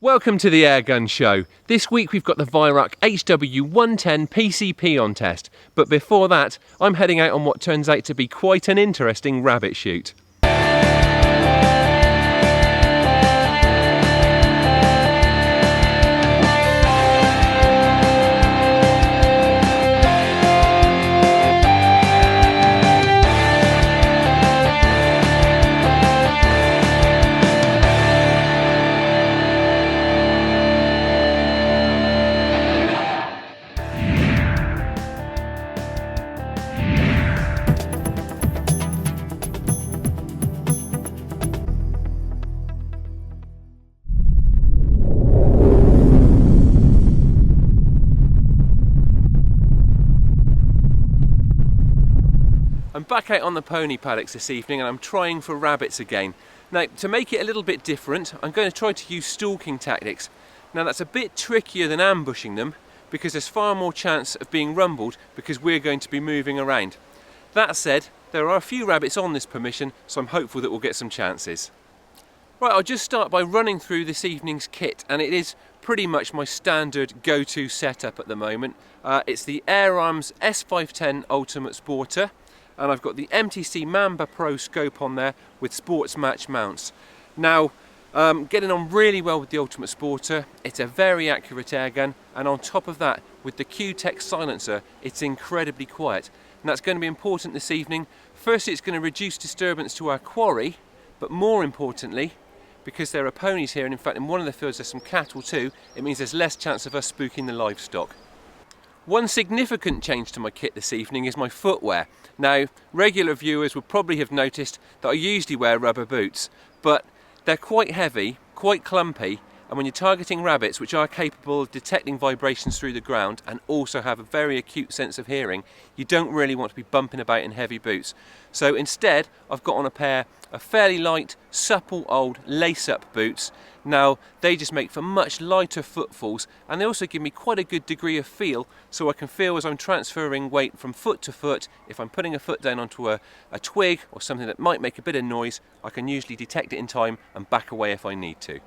Welcome to the Airgun Show. This week we've got the Weihrauch HW110 PCP on test, but before that I'm heading out on what turns out to be quite an interesting rabbit shoot. I'm back out on the pony paddocks this evening and I'm trying for rabbits again. Now, to make it a little bit different, I'm going to try to use stalking tactics. Now that's a bit trickier than ambushing them because there's far more chance of being rumbled because we're going to be moving around. That said, there are a few rabbits on this permission, so I'm hopeful that we'll get some chances. Right, I'll just start by running through this evening's kit, and it is pretty much my standard go-to setup at the moment. It's the Airarms S510 Ultimate Sporter, and I've got the MTC Mamba Pro scope on there with sports match mounts. Now, getting on really well with the Ultimate Sporter. It's a very accurate airgun, and on top of that, with the Q-Tech silencer, it's incredibly quiet. And that's going to be important this evening. Firstly, it's going to reduce disturbance to our quarry, but more importantly, because there are ponies here, and in fact in one of the fields there's some cattle too, it means there's less chance of us spooking the livestock. One significant change to my kit this evening is my footwear. Now, regular viewers will probably have noticed that I usually wear rubber boots, but they're quite heavy, quite clumpy, and when you're targeting rabbits, which are capable of detecting vibrations through the ground and also have a very acute sense of hearing, you don't really want to be bumping about in heavy boots. So instead, I've got on a pair of fairly light, supple old lace-up boots. Now, they just make for much lighter footfalls, and they also give me quite a good degree of feel, so I can feel as I'm transferring weight from foot to foot. If I'm putting a foot down onto a twig or something that might make a bit of noise, I can usually detect it in time and back away if I need to.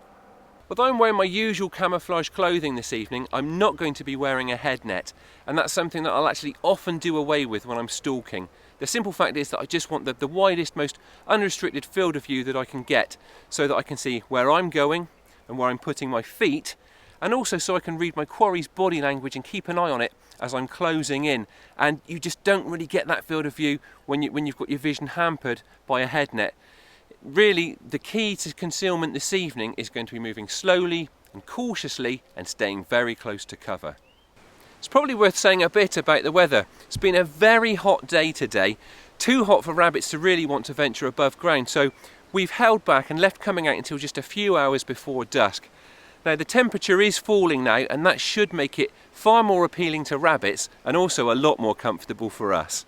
Although I'm wearing my usual camouflage clothing this evening, I'm not going to be wearing a head net, and that's something that I'll actually often do away with when I'm stalking. The simple fact is that I just want the widest, most unrestricted field of view that I can get, so that I can see where I'm going and where I'm putting my feet, and also so I can read my quarry's body language and keep an eye on it as I'm closing in. And you just don't really get that field of view when you've got your vision hampered by a head net. Really, the key to concealment this evening is going to be moving slowly and cautiously and staying very close to cover. It's probably worth saying a bit about the weather. It's been a very hot day today, too hot for rabbits to really want to venture above ground, so we've held back and left coming out until just a few hours before dusk. Now, the temperature is falling now, and that should make it far more appealing to rabbits and also a lot more comfortable for us.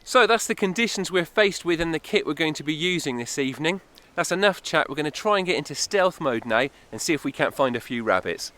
So that's the conditions we're faced with and the kit we're going to be using this evening. That's enough chat. We're going to try and get into stealth mode now and see if we can't find a few rabbits.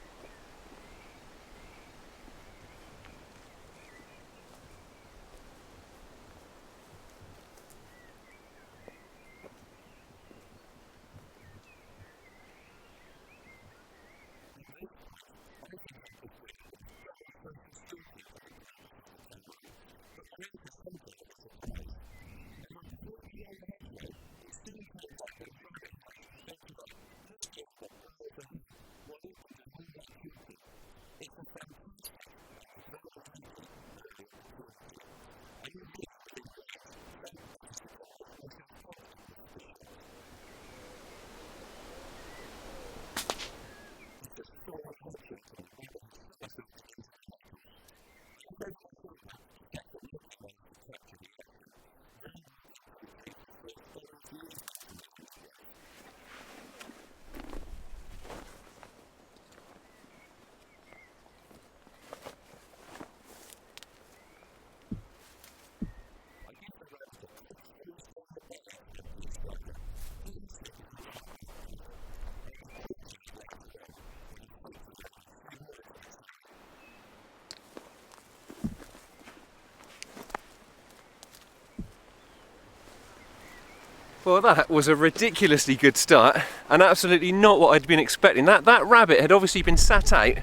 Well, that was a ridiculously good start and absolutely not what I'd been expecting. That rabbit had obviously been sat out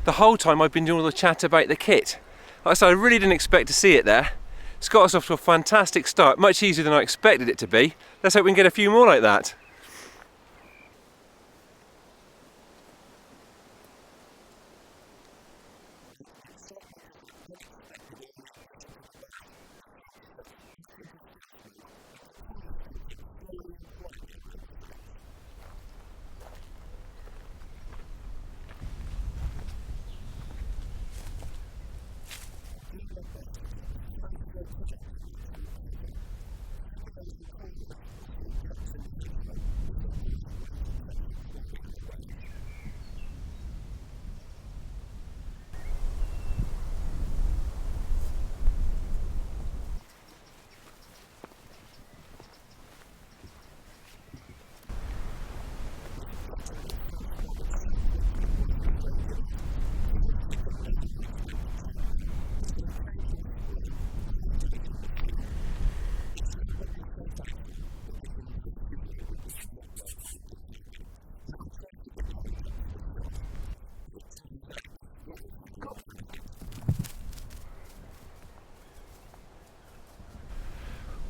the whole time I've been doing all the chat about the kit. Like I said, I really didn't expect to see it there. It's got us off to a fantastic start, much easier than I expected it to be. Let's hope we can get a few more like that.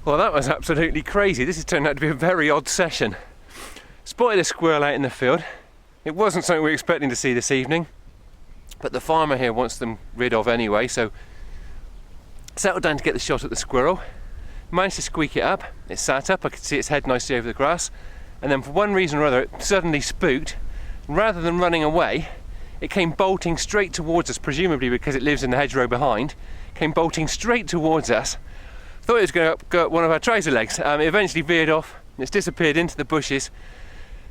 Well, that was absolutely crazy. This has turned out to be a very odd session. Spotted a squirrel out in the field. It wasn't something we were expecting to see this evening, but the farmer here wants them rid of anyway, so settled down to get the shot at the squirrel. Managed to squeak it up. It sat up, I could see its head nicely over the grass, and then for one reason or other it suddenly spooked. Rather than running away, it came bolting straight towards us, presumably because it lives in the hedgerow behind. Came bolting straight towards us. Thought it was going to go up one of our trouser legs. It eventually veered off and it's disappeared into the bushes.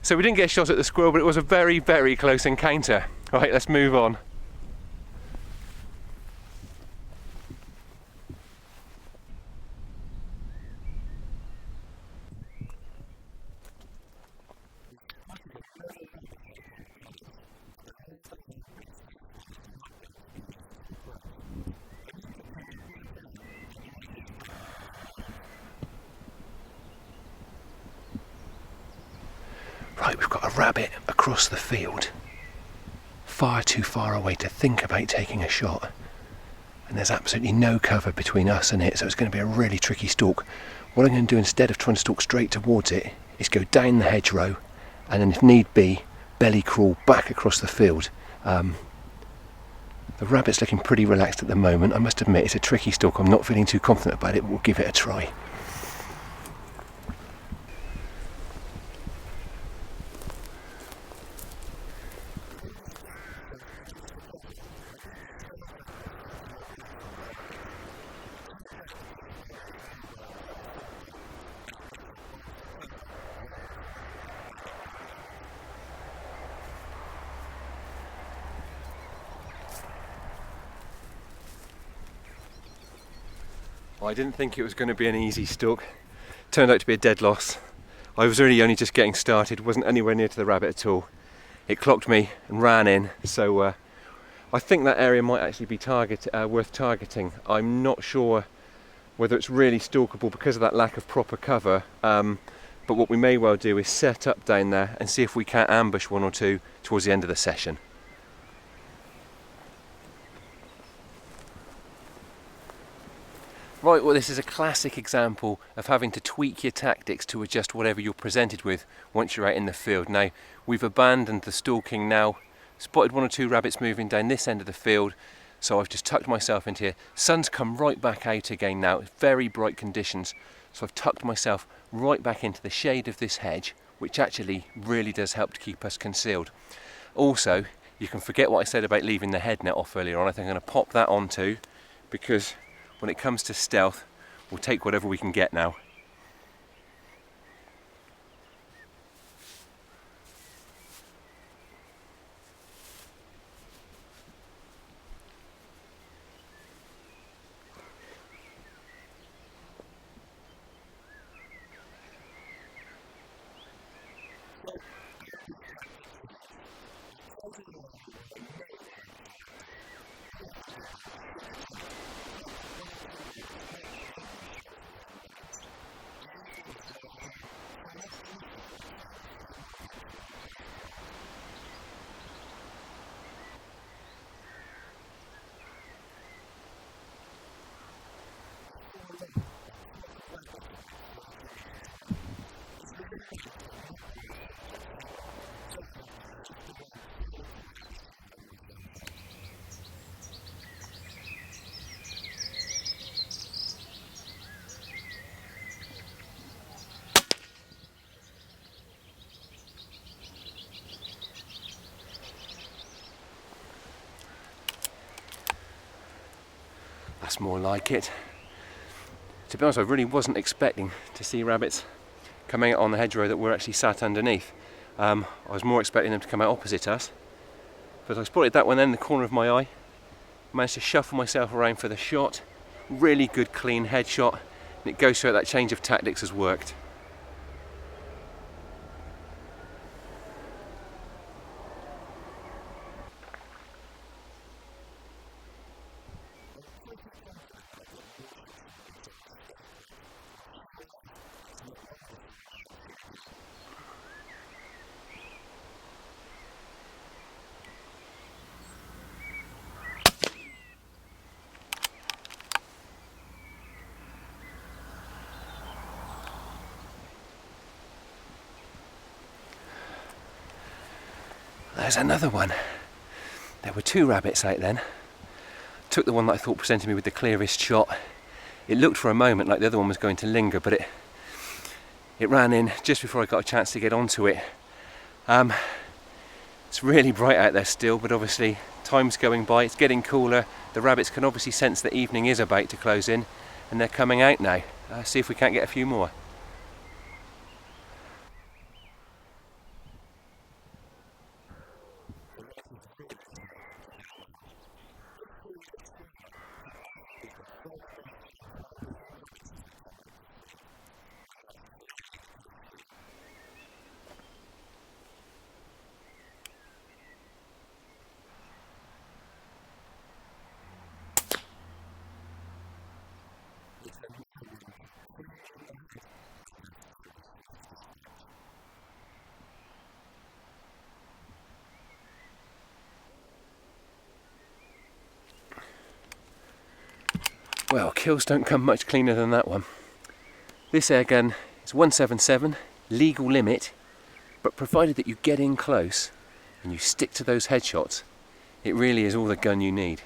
So we didn't get a shot at the squirrel, but it was a very, very close encounter. Right, let's move on. Right, we've got a rabbit across the field, far too far away to think about taking a shot, and there's absolutely no cover between us and it, so it's going to be a really tricky stalk. What I'm going to do instead of trying to stalk straight towards it is go down the hedgerow and then if need be belly crawl back across the field. The rabbit's looking pretty relaxed at the moment. I must admit it's a tricky stalk. I'm not feeling too confident about it, but we'll give it a try. I didn't think it was going to be an easy stalk. Turned out to be a dead loss. I was really only just getting started, wasn't anywhere near to the rabbit at all. It clocked me and ran in, so I think that area might actually be worth targeting. I'm not sure whether it's really stalkable because of that lack of proper cover, but what we may well do is set up down there and see if we can't ambush one or two towards the end of the session. Right, well this is a classic example of having to tweak your tactics to adjust whatever you're presented with once you're out in the field. Now, we've abandoned the stalking now, spotted one or two rabbits moving down this end of the field, so I've just tucked myself into here. Sun's come right back out again now, very bright conditions, so I've tucked myself right back into the shade of this hedge, which actually really does help to keep us concealed. Also, you can forget what I said about leaving the head net off earlier on. I think I'm going to pop that on too, because when it comes to stealth, we'll take whatever we can get now. That's more like it. To be honest, I really wasn't expecting to see rabbits coming out on the hedgerow that we're actually sat underneath. I was more expecting them to come out opposite us, but I spotted that one then in the corner of my eye. Managed to shuffle myself around for the shot. Really good clean headshot, and it goes through that change of tactics has worked. There's another one. There were 2 rabbits out then. Took the one that I thought presented me with the clearest shot. It looked for a moment like the other one was going to linger, but it ran in just before I got a chance to get onto it. It's really bright out there still, but obviously time's going by, it's getting cooler. The rabbits can obviously sense that evening is about to close in, and they're coming out now. See if we can't get a few more. Well, kills don't come much cleaner than that one. This airgun is 177, legal limit, but provided that you get in close and you stick to those headshots, it really is all the gun you need.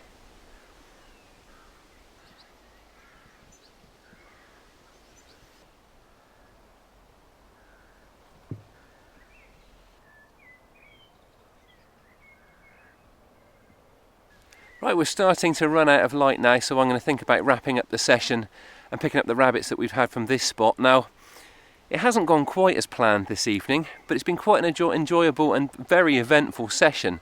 Right, we're starting to run out of light now, so I'm going to think about wrapping up the session and picking up the rabbits that we've had from this spot. Now, it hasn't gone quite as planned this evening, but it's been quite an enjoyable and very eventful session.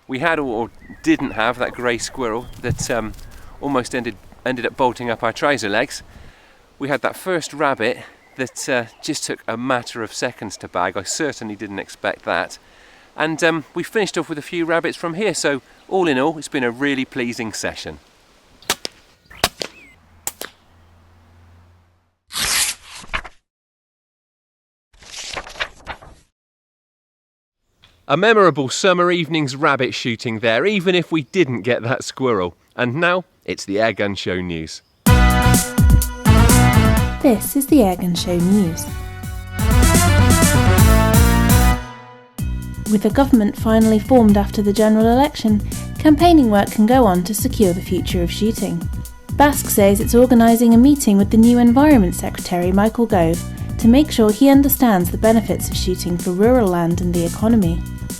We had or didn't have that grey squirrel that almost ended up bolting up our trouser legs. We had that first rabbit that just took a matter of seconds to bag. I certainly didn't expect that. And we finished off with a few rabbits from here, so all in all, it's been a really pleasing session. A memorable summer evening's rabbit shooting there, even if we didn't get that squirrel. And now, it's the Airgun Show news. This is the Airgun Show news. With the government finally formed after the general election, campaigning work can go on to secure the future of shooting. BASC says it's organising a meeting with the new Environment Secretary Michael Gove to make sure he understands the benefits of shooting for rural land and the economy.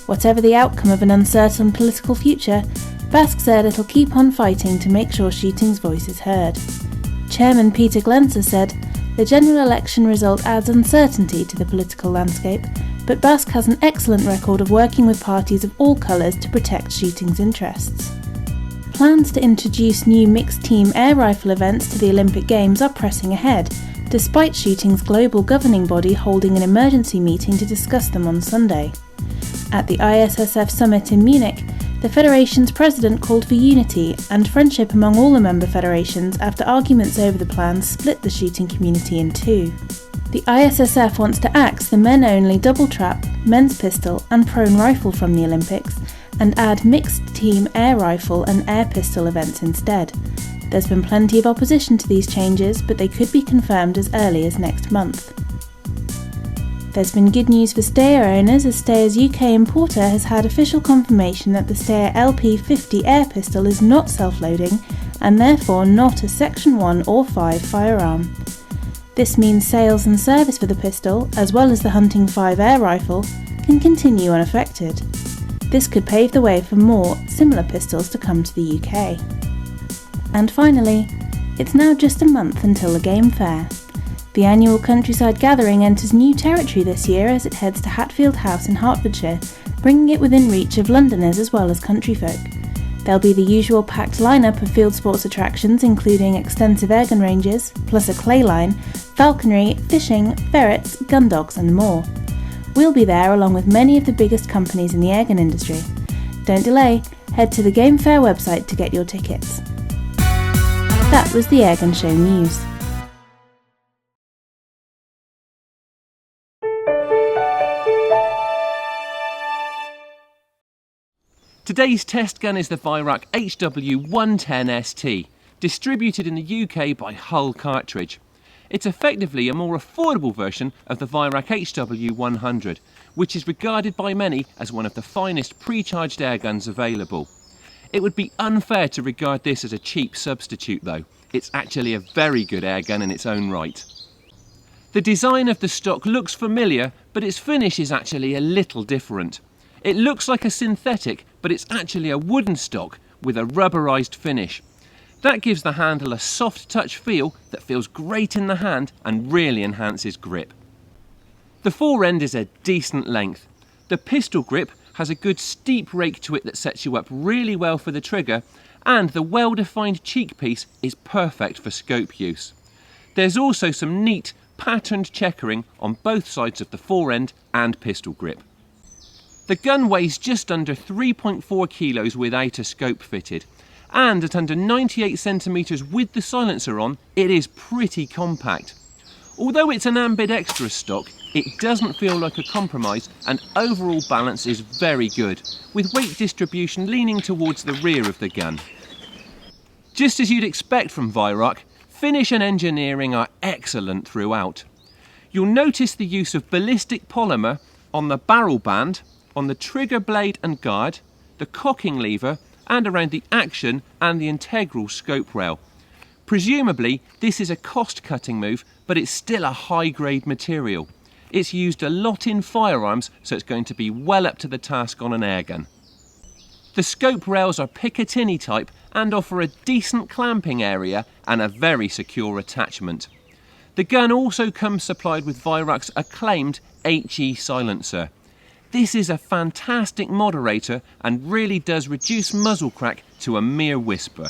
Whatever the outcome of an uncertain political future, BASC said it'll keep on fighting to make sure shooting's voice is heard. Chairman Peter Glenser said, "The general election result adds uncertainty to the political landscape, but BASC has an excellent record of working with parties of all colours to protect shooting's interests." Plans to introduce new mixed-team air rifle events to the Olympic Games are pressing ahead, despite shooting's global governing body holding an emergency meeting to discuss them on Sunday. At the ISSF summit in Munich, the federation's president called for unity and friendship among all the member federations after arguments over the plans split the shooting community in two. The ISSF wants to axe the men-only double trap, men's pistol and prone rifle from the Olympics and add mixed-team air rifle and air pistol events instead. There's been plenty of opposition to these changes, but they could be confirmed as early as next month. There's been good news for Steyr owners, as Steyr's UK importer has had official confirmation that the Steyr LP50 air pistol is not self-loading and therefore not a Section 1 or 5 firearm. This means sales and service for the pistol, as well as the Hunting 5 air rifle, can continue unaffected. This could pave the way for more similar pistols to come to the UK. And finally, it's now just a month until the game fair. The annual Countryside Gathering enters new territory this year as it heads to Hatfield House in Hertfordshire, bringing it within reach of Londoners as well as country folk. There'll be the usual packed lineup of field sports attractions, including extensive airgun ranges, plus a clay line, falconry, fishing, ferrets, gun dogs and more. We'll be there along with many of the biggest companies in the airgun industry. Don't delay, head to the Game Fair website to get your tickets. That was the Airgun Show news. Today's test gun is the Weihrauch HW110 ST, distributed in the UK by Hull Cartridge. It's effectively a more affordable version of the Weihrauch HW100, which is regarded by many as one of the finest pre-charged airguns available. It would be unfair to regard this as a cheap substitute though. It's actually a very good airgun in its own right. The design of the stock looks familiar, but its finish is actually a little different. It looks like a synthetic, but it's actually a wooden stock with a rubberized finish. That gives the handle a soft touch feel that feels great in the hand and really enhances grip. The forend is a decent length. The pistol grip has a good steep rake to it that sets you up really well for the trigger, and the well-defined cheek piece is perfect for scope use. There's also some neat patterned checkering on both sides of the forend and pistol grip. The gun weighs just under 3.4 kilos without a scope fitted, and at under 98 centimetres with the silencer on, it is pretty compact. Although it's an Ambid Extra stock, it doesn't feel like a compromise, and overall balance is very good, with weight distribution leaning towards the rear of the gun. Just as you'd expect from Weihrauch, finish and engineering are excellent throughout. You'll notice the use of ballistic polymer on the barrel band, on the trigger blade and guard, the cocking lever, and around the action and the integral scope rail. Presumably, this is a cost-cutting move, but it's still a high-grade material. It's used a lot in firearms, so it's going to be well up to the task on an airgun. The scope rails are Picatinny type and offer a decent clamping area and a very secure attachment. The gun also comes supplied with Weihrauch's acclaimed HE silencer. This is a fantastic moderator and really does reduce muzzle crack to a mere whisper.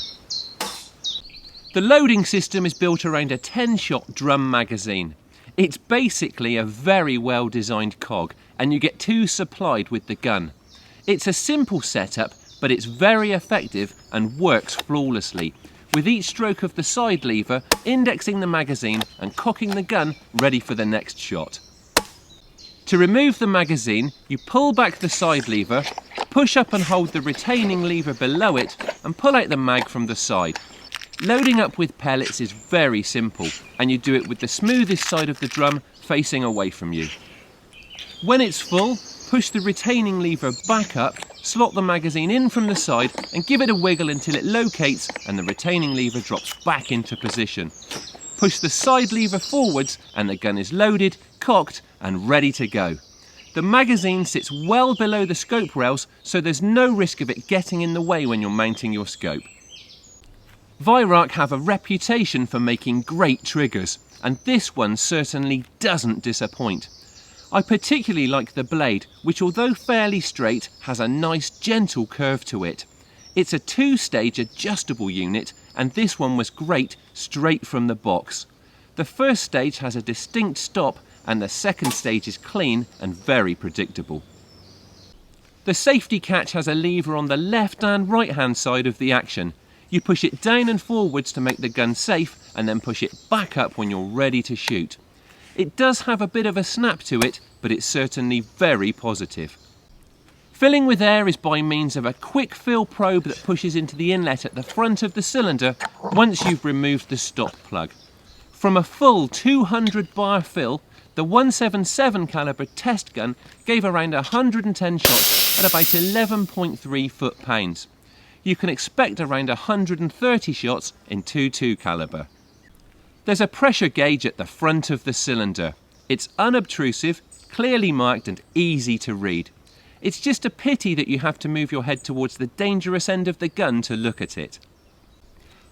The loading system is built around a 10-shot drum magazine. It's basically a very well designed cog, and you get two supplied with the gun. It's a simple setup, but it's very effective and works flawlessly, with each stroke of the side lever indexing the magazine and cocking the gun ready for the next shot. To remove the magazine, you pull back the side lever, push up and hold the retaining lever below it, and pull out the mag from the side. Loading up with pellets is very simple, and you do it with the smoothest side of the drum facing away from you. When it's full, push the retaining lever back up, slot the magazine in from the side, and give it a wiggle until it locates and the retaining lever drops back into position. Push the side lever forwards and the gun is loaded, cocked and ready to go. The magazine sits well below the scope rails, so there's no risk of it getting in the way when you're mounting your scope. Weihrauch have a reputation for making great triggers, and this one certainly doesn't disappoint. I particularly like the blade, which although fairly straight, has a nice gentle curve to it. It's a two-stage adjustable unit, and this one was great straight from the box. The first stage has a distinct stop, and the second stage is clean and very predictable. The safety catch has a lever on the left and right hand side of the action. You push it down and forwards to make the gun safe, and then push it back up when you're ready to shoot. It does have a bit of a snap to it, but it's certainly very positive. Filling with air is by means of a quick fill probe that pushes into the inlet at the front of the cylinder once you've removed the stop plug. From a full 200 bar fill, the 177 caliber test gun gave around 110 shots at about 11.3 foot-pounds. You can expect around 130 shots in .22 caliber. There's a pressure gauge at the front of the cylinder. It's unobtrusive, clearly marked and easy to read. It's just a pity that you have to move your head towards the dangerous end of the gun to look at it.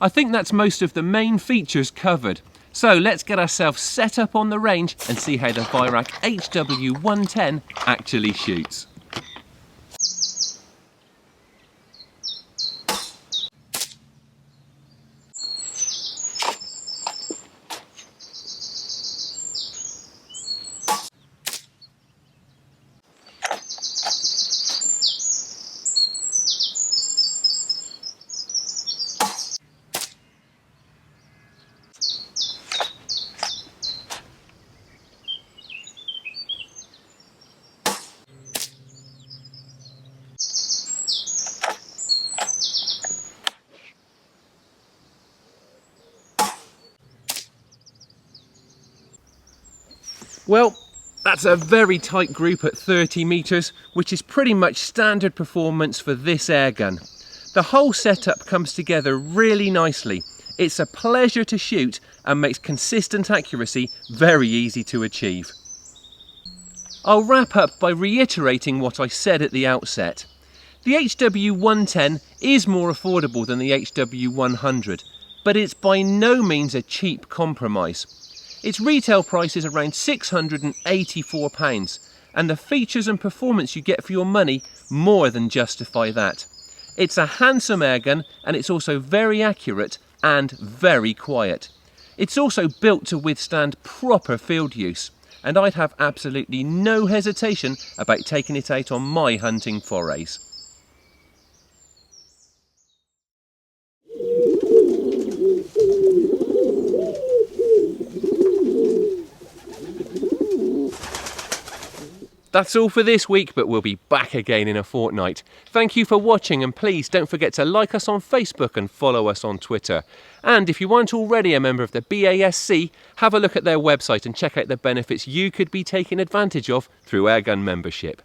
I think that's most of the main features covered. So let's get ourselves set up on the range and see how the Weihrauch HW110 actually shoots. Well, that's a very tight group at 30 metres, which is pretty much standard performance for this airgun. The whole setup comes together really nicely. It's a pleasure to shoot and makes consistent accuracy very easy to achieve. I'll wrap up by reiterating what I said at the outset. The HW110 is more affordable than the HW100, but it's by no means a cheap compromise. Its retail price is around £684, and the features and performance you get for your money more than justify that. It's a handsome airgun, and it's also very accurate and very quiet. It's also built to withstand proper field use, and I'd have absolutely no hesitation about taking it out on my hunting forays. That's all for this week, but we'll be back again in a fortnight. Thank you for watching, and please don't forget to like us on Facebook and follow us on Twitter. And if you aren't already a member of the BASC, have a look at their website and check out the benefits you could be taking advantage of through Airgun membership.